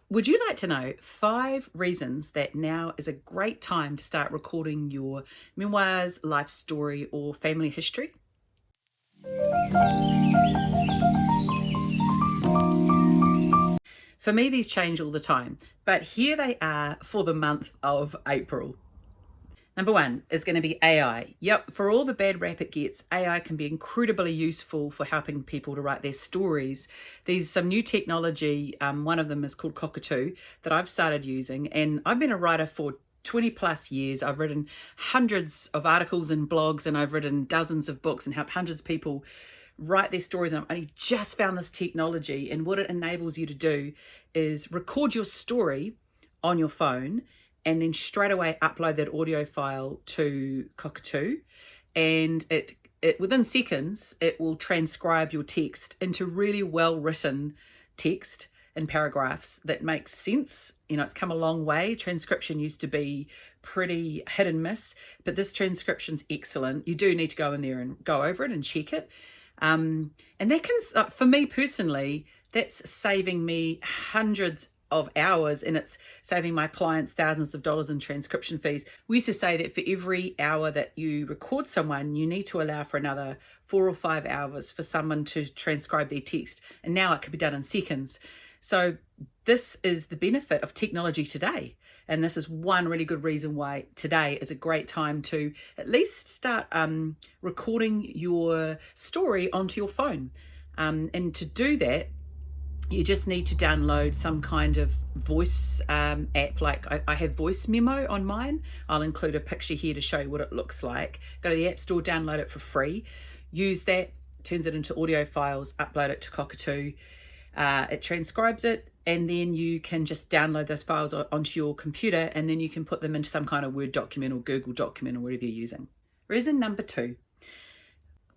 Would you like to know 5 reasons that now is a great time to start recording your memoirs, life story, or family history? For me, these change all the time, but here they are for the month of April. Number 1 is going to be AI. Yep, for all the bad rap it gets, AI can be incredibly useful for helping people to write their stories. There's some new technology, one of them is called Cockatoo, that I've started using, and I've been a writer for 20 plus years. I've written hundreds of articles and blogs, and I've written dozens of books and helped hundreds of people write their stories. And I've only just found this technology, and what it enables you to do is record your story on your phone and then straight away upload that audio file to Cockatoo, and it within seconds it will transcribe your text into really well written text and paragraphs that makes sense. It's come a long way. Transcription used to be pretty hit and miss, but this transcription's excellent. You do need to go in there and go over it and check it. And that can, for me personally, that's saving me hundreds of hours, and it's saving my clients thousands of dollars in transcription fees. We used to say that for every hour that you record someone, you need to allow for another 4 or 5 hours for someone to transcribe their text, and now it can be done in seconds. So this is the benefit of technology today, and this is one really good reason why today is a great time to at least start recording your story onto your phone. And to do that, you just need to download some kind of voice app. Like I have Voice Memo on mine. I'll include a picture here to show you what it looks like. Go to the App Store, download it for free. Use that, turns it into audio files, upload it to Cockatoo. It transcribes it, and then you can just download those files onto your computer, and then you can put them into some kind of Word document or Google document or whatever you're using. Reason number 2.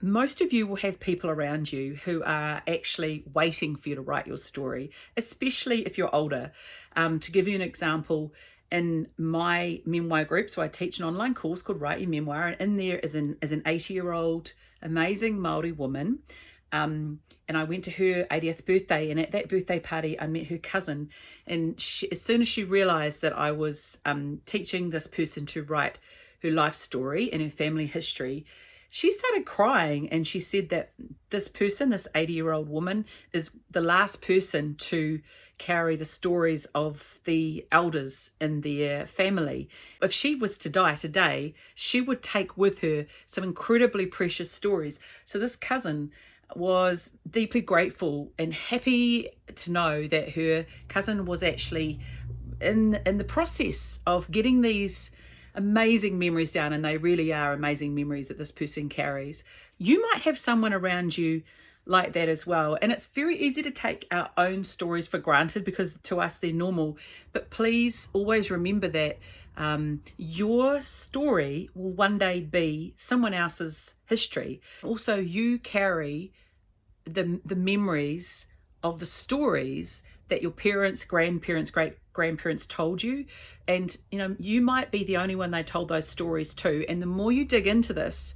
Most of you will have people around you who are actually waiting for you to write your story, especially if you're older. To give you an example, in my memoir group, so I teach an online course called Write Your Memoir, and in there is an 80-year-old amazing Māori woman. And I went to her 80th birthday, and at that birthday party I met her cousin, and as soon as she realized that I was teaching this person to write her life story and her family history, she started crying, and she said that this person, this 80-year-old woman, is the last person to carry the stories of the elders in their family. If she was to die today, she would take with her some incredibly precious stories. So this cousin was deeply grateful and happy to know that her cousin was actually in the process of getting these amazing memories down, and they really are amazing memories that this person carries. You might have someone around you like that as well, and it's very easy to take our own stories for granted because to us they're normal, but please always remember that your story will one day be someone else's history. Also, you carry the memories of the stories that your parents, grandparents, great grandparents told you, and you might be the only one they told those stories to. And the more you dig into this,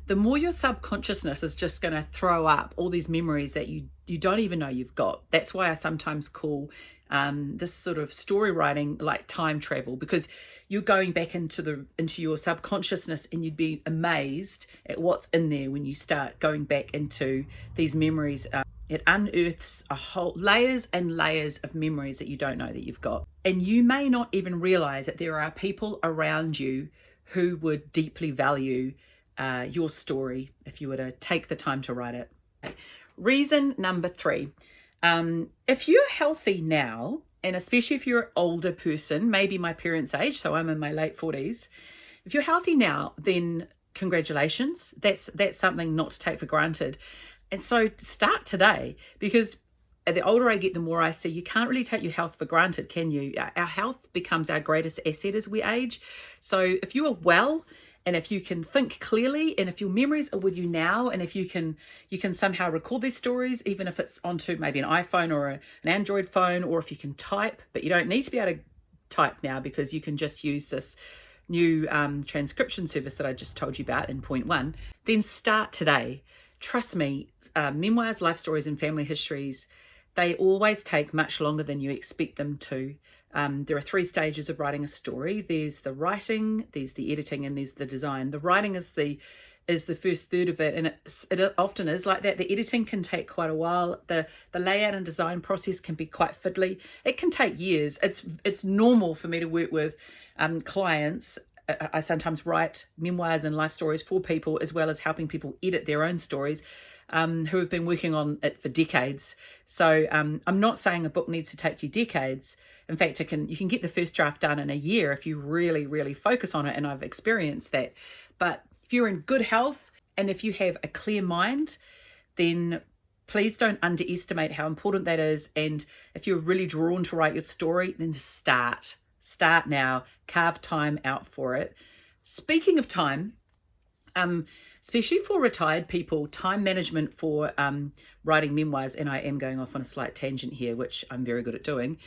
the more your subconsciousness is just going to throw up all these memories that you don't even know you've got. That's why I sometimes call this sort of story writing like time travel, because you're going back into your subconsciousness, and you'd be amazed at what's in there when you start going back into these memories. It unearths a whole layers and layers of memories that you don't know that you've got. And you may not even realize that there are people around you who would deeply value your story if you were to take the time to write it. Okay. Reason number 3. If you're healthy now, and especially if you're an older person, maybe my parents' age, so I'm in my late 40s, if you're healthy now, then congratulations. That's something not to take for granted. And so start today, because the older I get, the more I see you can't really take your health for granted, can you? Our health becomes our greatest asset as we age. So if you are well, and if you can think clearly, and if your memories are with you now, and if you can somehow record these stories, even if it's onto maybe an iPhone or an Android phone, or if you can type, but you don't need to be able to type now because you can just use this new transcription service that I just told you about in point 1, then start today. Trust me, memoirs, life stories, and family histories, they always take much longer than you expect them to. There are 3 stages of writing a story. There's the writing, there's the editing, and there's the design. The writing is the first third of it, and it often is like that. The editing can take quite a while. The layout and design process can be quite fiddly. It can take years. It's normal for me to work with clients. I sometimes write memoirs and life stories for people, as well as helping people edit their own stories, who have been working on it for decades. So I'm not saying a book needs to take you decades. In fact, you can get the first draft done in a year if you really, really focus on it, and I've experienced that. But if you're in good health and if you have a clear mind, then please don't underestimate how important that is. And if you're really drawn to write your story, then just start. Start now. Carve time out for it. Speaking of time, especially for retired people, time management for writing memoirs, and I am going off on a slight tangent here, which I'm very good at doing,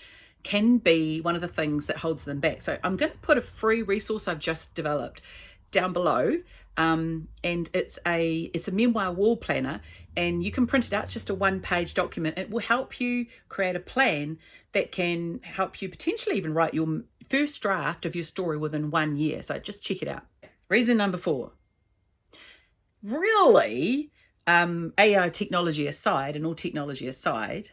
can be one of the things that holds them back. So I'm going to put a free resource I've just developed down below, and it's a memoir wall planner, and you can print it out. It's just a 1-page document. It will help you create a plan that can help you potentially even write your first draft of your story within 1 year. So just check it out. Reason number 4. Really, AI technology aside, and all technology aside,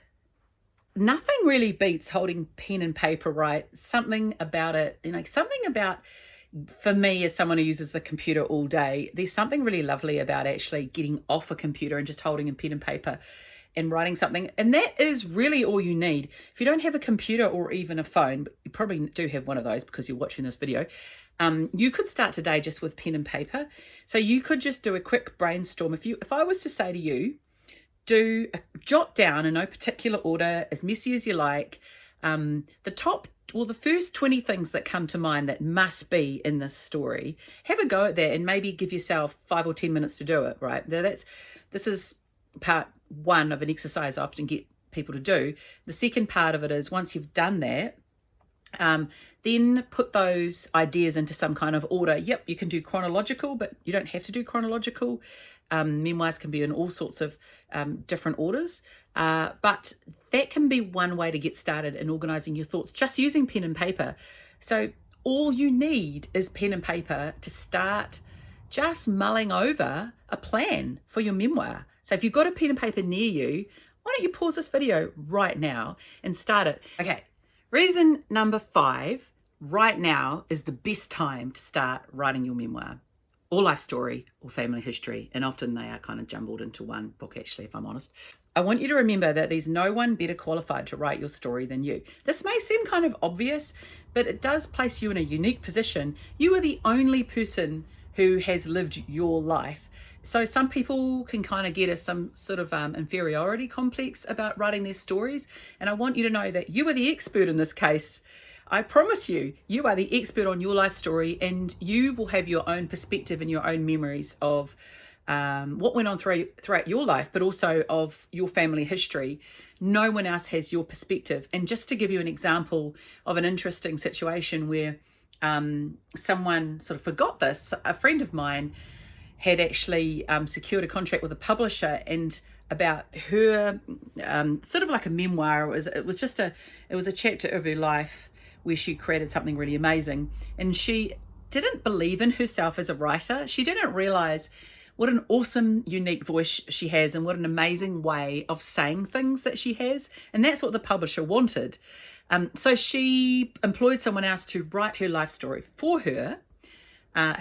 nothing really beats holding pen and paper, right? Something about it, for me, as someone who uses the computer all day, there's something really lovely about actually getting off a computer and just holding a pen and paper and writing something. And that is really all you need. If you don't have a computer or even a phone, but you probably do have one of those because you're watching this video, you could start today just with pen and paper. So you could just do a quick brainstorm. If I was to say to you, jot down in no particular order, as messy as you like, the first 20 things that come to mind that must be in this story. Have a go at that and maybe give yourself 5 or 10 minutes to do it, right? This is part 1 of an exercise I often get people to do. The second part of it is, once you've done that, then put those ideas into some kind of order. Yep, you can do chronological, but you don't have to do chronological. Memoirs can be in all sorts of different orders, but that can be one way to get started in organizing your thoughts, just using pen and paper. So all you need is pen and paper to start just mulling over a plan for your memoir. So if you've got a pen and paper near you, why don't you pause this video right now and start it? Okay, reason number 5, right now is the best time to start writing your memoir, or life story, or family history. And often they are kind of jumbled into one book, actually, if I'm honest. I want you to remember that there's no one better qualified to write your story than you. This may seem kind of obvious, but it does place you in a unique position. You are the only person who has lived your life. So some people can kind of get some sort of inferiority complex about writing their stories. And I want you to know that you are the expert in this case. I promise you, you are the expert on your life story, and you will have your own perspective and your own memories of what went on throughout your life, but also of your family history. No one else has your perspective. And just to give you an example of an interesting situation where someone sort of forgot this, a friend of mine had actually secured a contract with a publisher, and about her sort of like a memoir. It was a chapter of her life where she created something really amazing, and she didn't believe in herself as a writer. She didn't realize what an awesome, unique voice she has, and what an amazing way of saying things that she has. And that's what the publisher wanted. So she employed someone else to write her life story for her,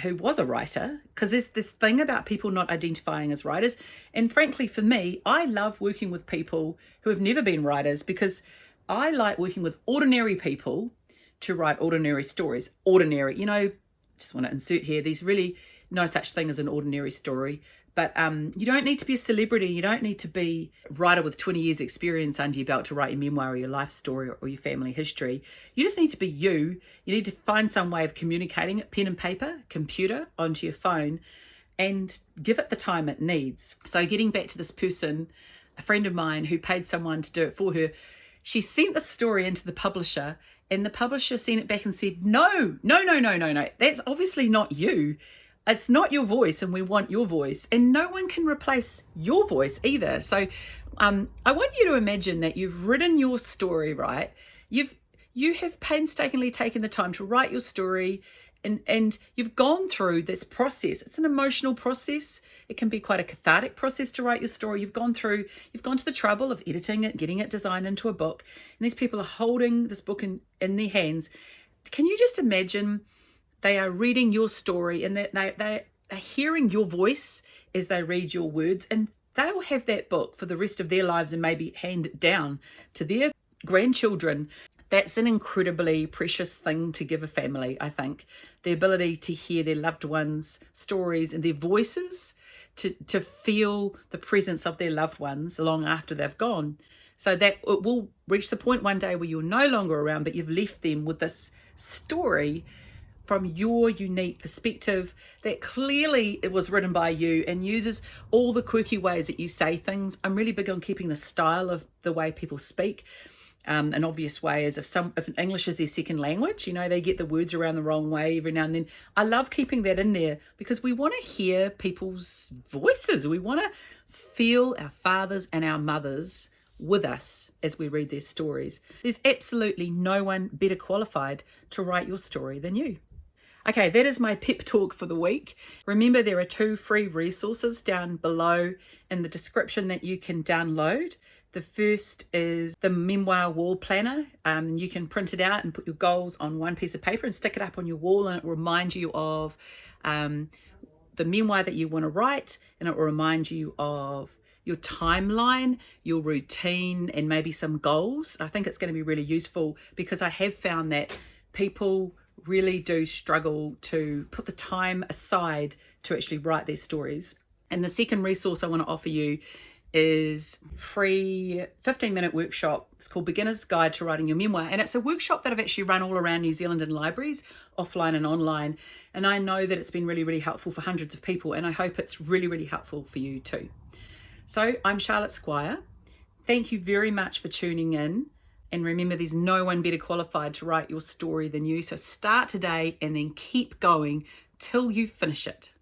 who was a writer, because there's this thing about people not identifying as writers. And frankly, for me, I love working with people who have never been writers, because I like working with ordinary people to write ordinary stories. Ordinary, just want to insert here, there's really no such thing as an ordinary story. But you don't need to be a celebrity. You don't need to be a writer with 20 years experience under your belt to write your memoir or your life story or your family history. You just need to be you. You need to find some way of communicating it, pen and paper, computer, onto your phone, and give it the time it needs. So getting back to this person, a friend of mine who paid someone to do it for her, she sent the story into the publisher, and the publisher sent it back and said, no, that's obviously not you. It's not your voice, and we want your voice, and no one can replace your voice either. So I want you to imagine that you've written your story, right? You have painstakingly taken the time to write your story, and you've gone through this process. It's an emotional process. It can be quite a cathartic process to write your story. You've gone to the trouble of editing it, getting it designed into a book, and these people are holding this book in their hands. Can you just imagine they are reading your story, and they're hearing your voice as they read your words, and they'll have that book for the rest of their lives and maybe hand it down to their grandchildren. That's an incredibly precious thing to give a family, I think. The ability to hear their loved ones' stories and their voices, to feel the presence of their loved ones long after they've gone. So that it will reach the point one day where you're no longer around, but you've left them with this story from your unique perspective that clearly it was written by you and uses all the quirky ways that you say things. I'm really big on keeping the style of the way people speak. An obvious way is if English is their second language, they get the words around the wrong way every now and then. I love keeping that in there because we want to hear people's voices. We want to feel our fathers and our mothers with us as we read their stories. There's absolutely no one better qualified to write your story than you. Okay, that is my pep talk for the week. Remember, there are 2 free resources down below in the description that you can download. The first is the memoir wall planner. You can print it out and put your goals on one piece of paper and stick it up on your wall, and it will remind you of the memoir that you want to write, and it will remind you of your timeline, your routine, and maybe some goals. I think it's going to be really useful because I have found that people really do struggle to put the time aside to actually write their stories. And the second resource I want to offer you is free 15-minute workshop. It's called Beginner's Guide to Writing Your Memoir. And it's a workshop that I've actually run all around New Zealand in libraries, offline and online. And I know that it's been really, really helpful for hundreds of people. And I hope it's really, really helpful for you too. So I'm Charlotte Squire. Thank you very much for tuning in. And remember, there's no one better qualified to write your story than you. So start today and then keep going till you finish it.